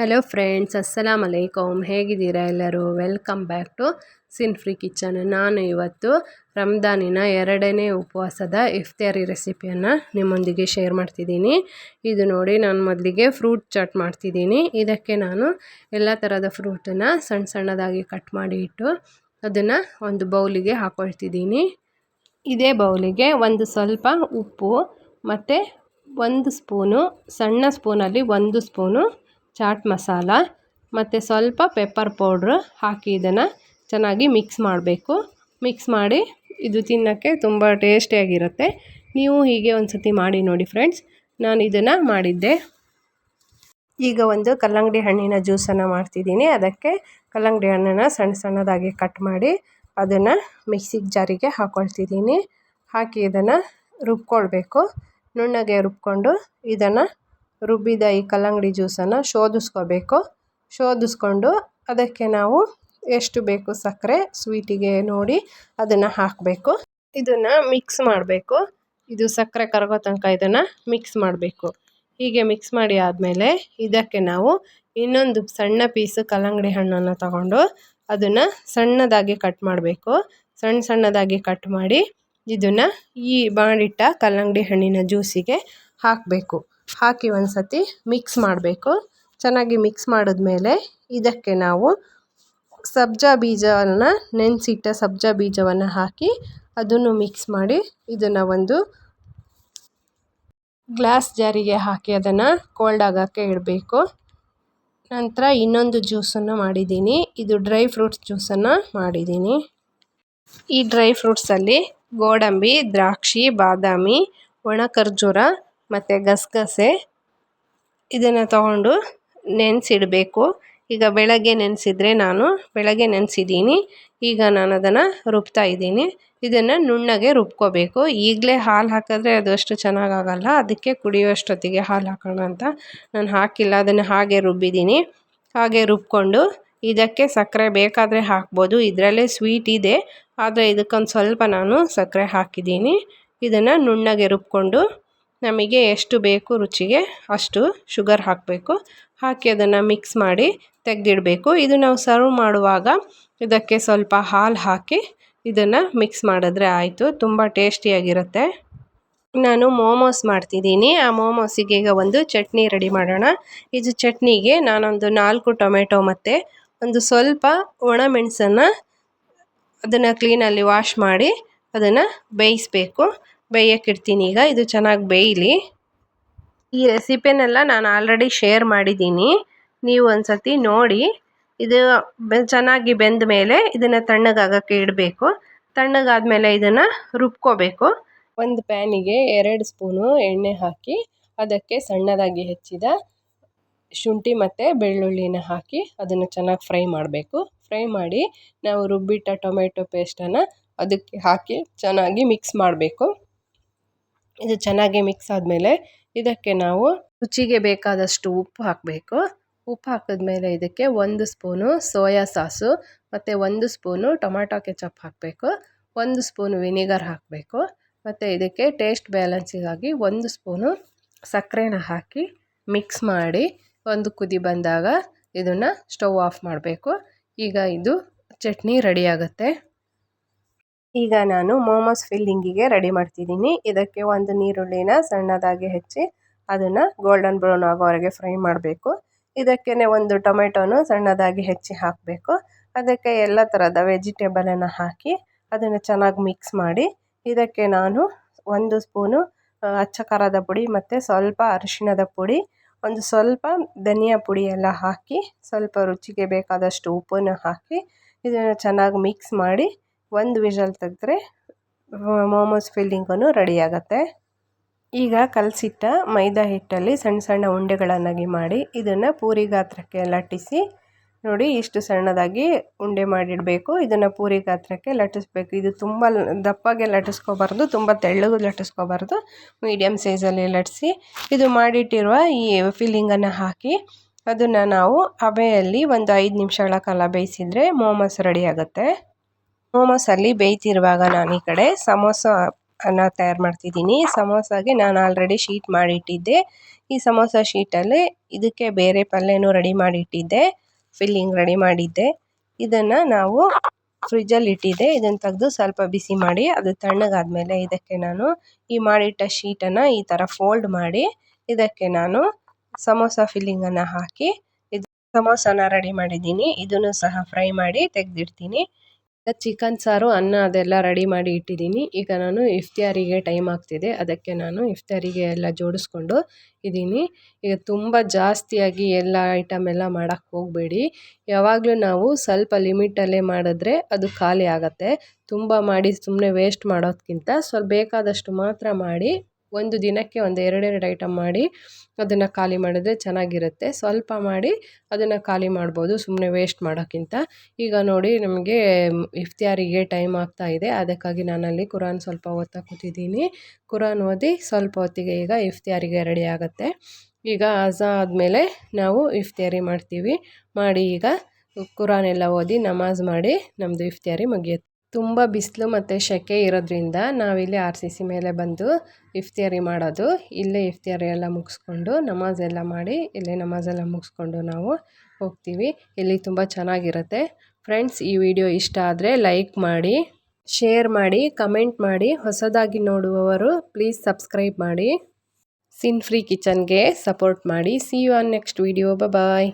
Hello friends, ಅಸ್ಸಲಾಮ್ ಅಲೈಕುಮ್. ಹೇಗಿದ್ದೀರಾ ಎಲ್ಲರೂ? Welcome back to Sin Free Kitchen. ನಾನು ಇವತ್ತು ರಂಜಾನಿನ 2ನೇ ಉಪವಾಸದ ಇಫ್ತಾರಿ ರೆಸಿಪಿಯನ್ನು ನಿಮ್ಮೊಂದಿಗೆ ಶೇರ್ ಮಾಡ್ತಿದ್ದೀನಿ. ಇದು ನೋಡಿ, ನಾನು ಮೊದಲಿಗೆ ಫ್ರೂಟ್ ಚಾಟ್ ಮಾಡ್ತಿದ್ದೀನಿ. ಇದಕ್ಕೆ ನಾನು ಎಲ್ಲ ಥರದ ಫ್ರೂಟನ್ನು ಸಣ್ಣ ಸಣ್ಣದಾಗಿ ಕಟ್ ಮಾಡಿ ಇಟ್ಟು ಅದನ್ನು ಒಂದು ಬೌಲಿಗೆ ಹಾಕ್ಕೊಳ್ತಿದ್ದೀನಿ. ಇದೇ ಬೌಲಿಗೆ ಒಂದು ಸ್ವಲ್ಪ ಉಪ್ಪು ಮತ್ತು 1 ಸ್ಪೂನು, ಸಣ್ಣ ಸ್ಪೂನಲ್ಲಿ 1 ಸ್ಪೂನು ಚಾಟ್ ಮಸಾಲ ಮತ್ತು ಸ್ವಲ್ಪ ಪೆಪ್ಪರ್ ಪೌಡ್ರ್ ಹಾಕಿ ಇದನ್ನು ಚೆನ್ನಾಗಿ ಮಿಕ್ಸ್ ಮಾಡಬೇಕು. ಮಿಕ್ಸ್ ಮಾಡಿ ಇದು ತಿನ್ನೋಕ್ಕೆ ತುಂಬ ಟೇಸ್ಟಿಯಾಗಿರುತ್ತೆ. ನೀವು ಹೀಗೆ ಒಂದು ಸತಿ ಮಾಡಿ ನೋಡಿ ಫ್ರೆಂಡ್ಸ್. ನಾನು ಇದನ್ನು ಮಾಡಿದ್ದೆ. ಈಗ ಒಂದು ಕಲ್ಲಂಗಡಿ ಹಣ್ಣಿನ ಜ್ಯೂಸನ್ನು ಮಾಡ್ತಿದ್ದೀನಿ. ಅದಕ್ಕೆ ಕಲ್ಲಂಗಡಿ ಹಣ್ಣನ್ನು ಸಣ್ಣ ಸಣ್ಣದಾಗಿ ಕಟ್ ಮಾಡಿ ಅದನ್ನು ಮಿಕ್ಸಿಗೆ ಜಾರಿಗೆ ಹಾಕ್ಕೊಳ್ತಿದ್ದೀನಿ. ಹಾಕಿ ಇದನ್ನು ರುಬ್ಕೊಳ್ಬೇಕು. ನುಣ್ಣಗೆ ರುಬ್ಕೊಂಡು ಇದನ್ನು ರುಬ್ಬಿದ ಈ ಕಲ್ಲಂಗಡಿ ಜ್ಯೂಸನ್ನು ಶೋಧಿಸ್ಕೊಂಡು ಅದಕ್ಕೆ ನಾವು ಎಷ್ಟು ಬೇಕು ಸಕ್ಕರೆ ಸ್ವೀಟಿಗೆ ನೋಡಿ ಅದನ್ನು ಹಾಕಬೇಕು. ಇದನ್ನು ಮಿಕ್ಸ್ ಮಾಡಬೇಕು. ಇದು ಸಕ್ಕರೆ ಕರಗೋ ತನಕ ಇದನ್ನು ಮಿಕ್ಸ್ ಮಾಡಬೇಕು. ಹೀಗೆ ಮಿಕ್ಸ್ ಮಾಡಿ ಆದಮೇಲೆ ಇದಕ್ಕೆ ನಾವು ಇನ್ನೊಂದು ಸಣ್ಣ ಪೀಸು ಕಲ್ಲಂಗಡಿ ಹಣ್ಣನ್ನು ತಗೊಂಡು ಅದನ್ನು ಸಣ್ಣದಾಗಿ ಕಟ್ ಮಾಡಬೇಕು. ಸಣ್ಣದಾಗಿ ಕಟ್ ಮಾಡಿ ಇದನ್ನು ಈ ಮಾಡಿಟ್ಟ ಕಲ್ಲಂಗಡಿ ಹಣ್ಣಿನ ಜ್ಯೂಸಿಗೆ ಹಾಕಬೇಕು. ಹಾಕಿ ಒಂದು ಸತಿ ಮಿಕ್ಸ್ ಮಾಡಬೇಕು. ಚೆನ್ನಾಗಿ ಮಿಕ್ಸ್ ಮಾಡಿದ್ಮೇಲೆ ಇದಕ್ಕೆ ನಾವು ನೆನೆಸಿಟ್ಟ ಸಬ್ಜಾ ಬೀಜವನ್ನು ಹಾಕಿ ಅದನ್ನು ಮಿಕ್ಸ್ ಮಾಡಿ ಇದನ್ನು ಒಂದು ಗ್ಲಾಸ್ ಜಾರಿಗೆ ಹಾಕಿ ಅದನ್ನು ಕೋಲ್ಡ್ ಆಗೋಕ್ಕೆ ಇಡಬೇಕು. ನಂತರ ಇನ್ನೊಂದು ಜ್ಯೂಸನ್ನು ಮಾಡಿದ್ದೀನಿ. ಇದು ಡ್ರೈ ಫ್ರೂಟ್ಸ್ ಜ್ಯೂಸನ್ನು ಮಾಡಿದ್ದೀನಿ. ಈ ಡ್ರೈ ಫ್ರೂಟ್ಸಲ್ಲಿ ಗೋಡಂಬಿ, ದ್ರಾಕ್ಷಿ, ಬಾದಾಮಿ, ಒಣ ಖರ್ಜೂರ ಮತ್ತು ಗಸಗಸೆ ಇದನ್ನು ತಗೊಂಡು ನೆನೆಸಿಡಬೇಕು. ಈಗ ಬೆಳಗ್ಗೆ ನೆನೆಸಿದ್ರೆ ನಾನು ಬೆಳಗ್ಗೆ ನೆನೆಸಿದ್ದೀನಿ. ಈಗ ನಾನು ಅದನ್ನು ರುಬ್ತಾ ಇದ್ದೀನಿ. ಇದನ್ನು ನುಣ್ಣಗೆ ರುಬ್ಕೋಬೇಕು. ಈಗಲೇ ಹಾಲು ಹಾಕಿದ್ರೆ ಅದು ಅಷ್ಟು ಚೆನ್ನಾಗಾಗಲ್ಲ. ಅದಕ್ಕೆ ಕುಡಿಯೋಷ್ಟೊತ್ತಿಗೆ ಹಾಲು ಹಾಕೋಣ ಅಂತ ನಾನು ಹಾಕಿಲ್ಲ. ಅದನ್ನು ಹಾಗೆ ರುಬ್ಬಿದ್ದೀನಿ. ಹಾಗೆ ರುಬ್ಕೊಂಡು ಇದಕ್ಕೆ ಸಕ್ಕರೆ ಬೇಕಾದರೆ ಹಾಕ್ಬೋದು. ಇದರಲ್ಲೇ ಸ್ವೀಟ್ ಇದೆ, ಆದರೆ ಇದಕ್ಕೊಂದು ಸ್ವಲ್ಪ ನಾನು ಸಕ್ಕರೆ ಹಾಕಿದ್ದೀನಿ. ಇದನ್ನು ನುಣ್ಣಗೆ ರುಬ್ಕೊಂಡು ನಮಗೆ ಎಷ್ಟು ಬೇಕು ರುಚಿಗೆ ಅಷ್ಟು ಶುಗರ್ ಹಾಕಬೇಕು. ಹಾಕಿ ಅದನ್ನು ಮಿಕ್ಸ್ ಮಾಡಿ ತೆಗೆದಿಡಬೇಕು. ಇದು ನಾವು ಸರ್ವ್ ಮಾಡುವಾಗ ಇದಕ್ಕೆ ಸ್ವಲ್ಪ ಹಾಲು ಹಾಕಿ ಇದನ್ನು ಮಿಕ್ಸ್ ಮಾಡಿದ್ರೆ ಆಯಿತು. ತುಂಬ ಟೇಸ್ಟಿಯಾಗಿರುತ್ತೆ. ನಾನು ಮೋಮೋಸ್ ಮಾಡ್ತಿದ್ದೀನಿ. ಆ ಮೋಮೋಸಿಗೆ ಈಗ ಒಂದು ಚಟ್ನಿ ರೆಡಿ ಮಾಡೋಣ. ಇದು ಚಟ್ನಿಗೆ ನಾನೊಂದು 4 ಟೊಮೆಟೊ ಮತ್ತು ಒಂದು ಸ್ವಲ್ಪ ಒಣಮೆಣಸನ್ನು ಅದನ್ನು ಕ್ಲೀನಲ್ಲಿ ವಾಶ್ ಮಾಡಿ ಅದನ್ನು ಬೇಯಿಸಬೇಕು. ಬೇಯಕ್ಕಿಡ್ತೀನಿ. ಈಗ ಇದು ಚೆನ್ನಾಗಿ ಬೇಯಲಿ. ಈ ರೆಸಿಪಿನೆಲ್ಲ ನಾನು ಆಲ್ರೆಡಿ ಶೇರ್ ಮಾಡಿದ್ದೀನಿ. ನೀವು ಒಂದು ಸತಿ ನೋಡಿ. ಇದು ಚೆನ್ನಾಗಿ ಬೆಂದ ಮೇಲೆ ಇದನ್ನು ತಣ್ಣಗಾಗೋಕ್ಕೆ ಇಡಬೇಕು. ತಣ್ಣಗಾದಮೇಲೆ ಇದನ್ನು ರುಬ್ಕೋಬೇಕು. ಒಂದು ಪ್ಯಾನಿಗೆ 2 ಸ್ಪೂನು ಎಣ್ಣೆ ಹಾಕಿ ಅದಕ್ಕೆ ಸಣ್ಣದಾಗಿ ಹೆಚ್ಚಿದ ಶುಂಠಿ ಮತ್ತು ಬೆಳ್ಳುಳ್ಳಿನ ಹಾಕಿ ಅದನ್ನು ಚೆನ್ನಾಗಿ ಫ್ರೈ ಮಾಡಬೇಕು. ಫ್ರೈ ಮಾಡಿ ನಾವು ರುಬ್ಬಿಟ್ಟ ಟೊಮೆಟೊ ಪೇಸ್ಟನ್ನು ಅದಕ್ಕೆ ಹಾಕಿ ಚೆನ್ನಾಗಿ ಮಿಕ್ಸ್ ಮಾಡಬೇಕು. ಇದು ಚೆನ್ನಾಗಿ ಮಿಕ್ಸ್ ಆದಮೇಲೆ ಇದಕ್ಕೆ ನಾವು ರುಚಿಗೆ ಬೇಕಾದಷ್ಟು ಉಪ್ಪು ಹಾಕಬೇಕು. ಉಪ್ಪು ಹಾಕಿದ್ಮೇಲೆ ಇದಕ್ಕೆ 1 ಸ್ಪೂನು ಸೋಯಾ ಸಾಸು ಮತ್ತು 1 ಸ್ಪೂನು ಟೊಮ್ಯಾಟೊ ಕೆಚಪ್ ಹಾಕಬೇಕು. 1 ಸ್ಪೂನು ವಿನಿಗರ್ ಹಾಕಬೇಕು. ಮತ್ತು ಇದಕ್ಕೆ ಟೇಸ್ಟ್ ಬ್ಯಾಲೆನ್ಸಿಗಾಗಿ 1 ಸ್ಪೂನು ಸಕ್ಕರೆನ ಹಾಕಿ ಮಿಕ್ಸ್ ಮಾಡಿ ಒಂದು ಕುದಿ ಬಂದಾಗ ಇದನ್ನು ಸ್ಟವ್ ಆಫ್ ಮಾಡಬೇಕು. ಈಗ ಇದು ಚಟ್ನಿ ರೆಡಿ ಆಗುತ್ತೆ. ಈಗ ನಾನು ಮೋಮೋಸ್ ಫಿಲ್ಲಿಂಗಿಗೆ ರೆಡಿ ಮಾಡ್ತಿದ್ದೀನಿ. ಇದಕ್ಕೆ ಒಂದು ಈರುಳ್ಳಿನ ಸಣ್ಣದಾಗಿ ಹೆಚ್ಚಿ ಅದನ್ನು ಗೋಲ್ಡನ್ ಬ್ರೌನ್ ಆಗೋವರೆಗೆ ಫ್ರೈ ಮಾಡಬೇಕು. ಇದಕ್ಕೆ ಒಂದು ಟೊಮೆಟೊನು ಸಣ್ಣದಾಗಿ ಹೆಚ್ಚಿ ಹಾಕಬೇಕು. ಅದಕ್ಕೆ ಎಲ್ಲ ಥರದ ವೆಜಿಟೇಬಲನ್ನು ಹಾಕಿ ಅದನ್ನು ಚೆನ್ನಾಗಿ ಮಿಕ್ಸ್ ಮಾಡಿ ಇದಕ್ಕೆ ನಾನು 1 ಸ್ಪೂನು ಅಚ್ಚ ಖಾರದ ಪುಡಿ ಮತ್ತು ಸ್ವಲ್ಪ ಅರಿಶಿಣದ ಪುಡಿ, ಒಂದು ಸ್ವಲ್ಪ ಧನಿಯಾ ಪುಡಿ ಎಲ್ಲ ಹಾಕಿ ಸ್ವಲ್ಪ ರುಚಿಗೆ ಬೇಕಾದಷ್ಟು ಉಪ್ಪನ್ನು ಹಾಕಿ ಇದನ್ನು ಚೆನ್ನಾಗಿ ಮಿಕ್ಸ್ ಮಾಡಿ 1 ವಿಷಲ್ ತೆಗೆದ್ರೆ ಮೋಮೋಸ್ ಫಿಲ್ಲಿಂಗು ರೆಡಿ ಆಗುತ್ತೆ. ಈಗ ಕಲಸಿಟ್ಟ ಮೈದಾ ಹಿಟ್ಟಲ್ಲಿ ಸಣ್ಣ ಸಣ್ಣ ಉಂಡೆಗಳನ್ನಾಗಿ ಮಾಡಿ ಇದನ್ನು ಪೂರಿ ಗಾತ್ರಕ್ಕೆ ಲಟ್ಟಿಸಿ ನೋಡಿ, ಇಷ್ಟು ಸಣ್ಣದಾಗಿ ಉಂಡೆ ಮಾಡಿಡಬೇಕು. ಇದನ್ನು ಪೂರಿ ಗಾತ್ರಕ್ಕೆ ಲಟ್ಟಿಸ್ಬೇಕು. ಇದು ತುಂಬ ದಪ್ಪಗೆ ಲಟ್ಟಿಸ್ಕೋಬಾರ್ದು, ತುಂಬ ತೆಳ್ಳಗೂ ಲಟ್ಟಿಸ್ಕೋಬಾರ್ದು. ಮೀಡಿಯಮ್ ಸೈಜಲ್ಲಿ ಲಟ್ಟಿಸಿ ಇದು ಮಾಡಿಟ್ಟಿರುವ ಈ ಫಿಲ್ಲಿಂಗನ್ನು ಹಾಕಿ ಅದನ್ನು ನಾವು ಹಬೆಯಲ್ಲಿ ಒಂದು 5 ನಿಮಿಷಗಳ ಕಾಲ ಬೇಯಿಸಿದರೆ ಮೋಮೋಸ್ ರೆಡಿ ಆಗುತ್ತೆ. ಮೋಮೋಸಲ್ಲಿ ಬೇಯ್ತಿರುವಾಗ ನಾನು ಈ ಕಡೆ ಸಮೋಸ ಅನ್ನ ತಯಾರು ಮಾಡ್ತಿದ್ದೀನಿ. ಸಮೋಸಾಗೆ ನಾನು ಆಲ್ರೆಡಿ ಶೀಟ್ ಮಾಡಿಟ್ಟಿದ್ದೆ. ಈ ಸಮೋಸ ಶೀಟಲ್ಲಿ ಇದಕ್ಕೆ ಬೇರೆ ಪಲ್ಯನೂ ರೆಡಿ ಮಾಡಿಟ್ಟಿದ್ದೆ, ಫಿಲ್ಲಿಂಗ್ ರೆಡಿ ಮಾಡಿದ್ದೆ. ಇದನ್ನು ನಾವು ಫ್ರಿಜ್ಜಲ್ಲಿ ಇಟ್ಟಿದ್ದೆ. ಇದನ್ನು ತೆಗೆದು ಸ್ವಲ್ಪ ಬಿಸಿ ಮಾಡಿ ಅದು ತಣ್ಣಗಾದ್ಮೇಲೆ ಇದಕ್ಕೆ ನಾನು ಈ ಮಾಡಿಟ್ಟ ಶೀಟನ್ನು ಈ ಥರ ಫೋಲ್ಡ್ ಮಾಡಿ ಇದಕ್ಕೆ ನಾನು ಸಮೋಸ ಫಿಲ್ಲಿಂಗನ್ನು ಹಾಕಿ ಇದು ಸಮೋಸನ ರೆಡಿ ಮಾಡಿದ್ದೀನಿ. ಇದನ್ನು ಸಹ ಫ್ರೈ ಮಾಡಿ ತೆಗೆದಿಡ್ತೀನಿ. ಚಿಕನ್ ಸಾರು ಅನ್ನ ಅದೆಲ್ಲ ರೆಡಿ ಮಾಡಿ ಇಟ್ಟಿದ್ದೀನಿ. ಈಗ ನಾನು ಇಫ್ತಿಯಾರಿಗೆ ಟೈಮ್ ಆಗ್ತಿದೆ, ಅದಕ್ಕೆ ನಾನು ಇಫ್ತಿಯಾರಿಗೆ ಎಲ್ಲ ಜೋಡಿಸ್ಕೊಂಡು ಇದ್ದೀನಿ. ಈಗ ತುಂಬ ಜಾಸ್ತಿಯಾಗಿ ಎಲ್ಲ ಐಟಮ್ ಎಲ್ಲ ಮಾಡೋಕ್ಕೆ ಹೋಗಬೇಡಿ. ಯಾವಾಗಲೂ ನಾವು ಸ್ವಲ್ಪ ಲಿಮಿಟಲ್ಲೇ ಮಾಡಿದ್ರೆ ಅದು ಖಾಲಿ ಆಗುತ್ತೆ. ತುಂಬ ಮಾಡಿ ಸುಮ್ಮನೆ ವೇಸ್ಟ್ ಮಾಡೋದಕ್ಕಿಂತ ಸ್ವಲ್ಪ ಬೇಕಾದಷ್ಟು ಮಾತ್ರ ಮಾಡಿ ಒಂದು ದಿನಕ್ಕೆ ಒಂದು ಎರಡೆರಡು ಐಟಮ್ ಮಾಡಿ ಅದನ್ನು ಖಾಲಿ ಮಾಡಿದ್ರೆ ಚೆನ್ನಾಗಿರುತ್ತೆ. ಸ್ವಲ್ಪ ಮಾಡಿ ಅದನ್ನು ಖಾಲಿ ಮಾಡ್ಬೋದು ಸುಮ್ಮನೆ ವೇಸ್ಟ್ ಮಾಡೋಕ್ಕಿಂತ. ಈಗ ನೋಡಿ ನಮಗೆ ಇಫ್ತಿಯಾರಿಗೆ ಟೈಮ್ ಆಗ್ತಾ ಇದೆ, ಅದಕ್ಕಾಗಿ ನಾನಲ್ಲಿ ಕುರಾನ್ ಸ್ವಲ್ಪ ಓದ್ತಾ ಕೂತಿದ್ದೀನಿ. ಕುರಾನ್ ಓದಿ ಸ್ವಲ್ಪ ಹೊತ್ತಿಗೆ ಈಗ ಇಫ್ತಿಯಾರಿಗೆ ರೆಡಿ ಆಗುತ್ತೆ. ಈಗ ಅಜಾ ಆದಮೇಲೆ ನಾವು ಇಫ್ತಿಯಾರಿ ಮಾಡ್ತೀವಿ. ಮಾಡಿ ಈಗ ಕುರಾನ್ ಎಲ್ಲ ಓದಿ ನಮಾಜ್ ಮಾಡಿ ನಮ್ಮದು ಇಫ್ತಿಯಾರಿ ಮುಗಿಯುತ್ತೆ. ತುಂಬ ಬಿಸಿಲು ಮತ್ತು ಸೆಕೆ ಇರೋದ್ರಿಂದ ನಾವಿಲ್ಲಿ RCC ಮೇಲೆ ಬಂದು ಇಫ್ತಿಯಾರಿ ಮಾಡೋದು. ಇಲ್ಲೇ ಇಫ್ತಿಯಾರಿ ಎಲ್ಲ ಮುಗಿಸ್ಕೊಂಡು ನಮಾಜ್ ಎಲ್ಲ ಮಾಡಿ ಇಲ್ಲೇ ನಮಾಜೆಲ್ಲ ಮುಗಿಸ್ಕೊಂಡು ನಾವು ಹೋಗ್ತೀವಿ. ಇಲ್ಲಿ ತುಂಬ ಚೆನ್ನಾಗಿರುತ್ತೆ. ಫ್ರೆಂಡ್ಸ್, ಈ ವಿಡಿಯೋ ಇಷ್ಟ ಆದರೆ ಲೈಕ್ ಮಾಡಿ, ಶೇರ್ ಮಾಡಿ, ಕಮೆಂಟ್ ಮಾಡಿ. ಹೊಸದಾಗಿ ನೋಡುವವರು ಪ್ಲೀಸ್ ಸಬ್ಸ್ಕ್ರೈಬ್ ಮಾಡಿ. ಸಿನ್ ಫ್ರೀ ಕಿಚನ್ಗೆ ಸಪೋರ್ಟ್ ಮಾಡಿ. See you on next video. Bye.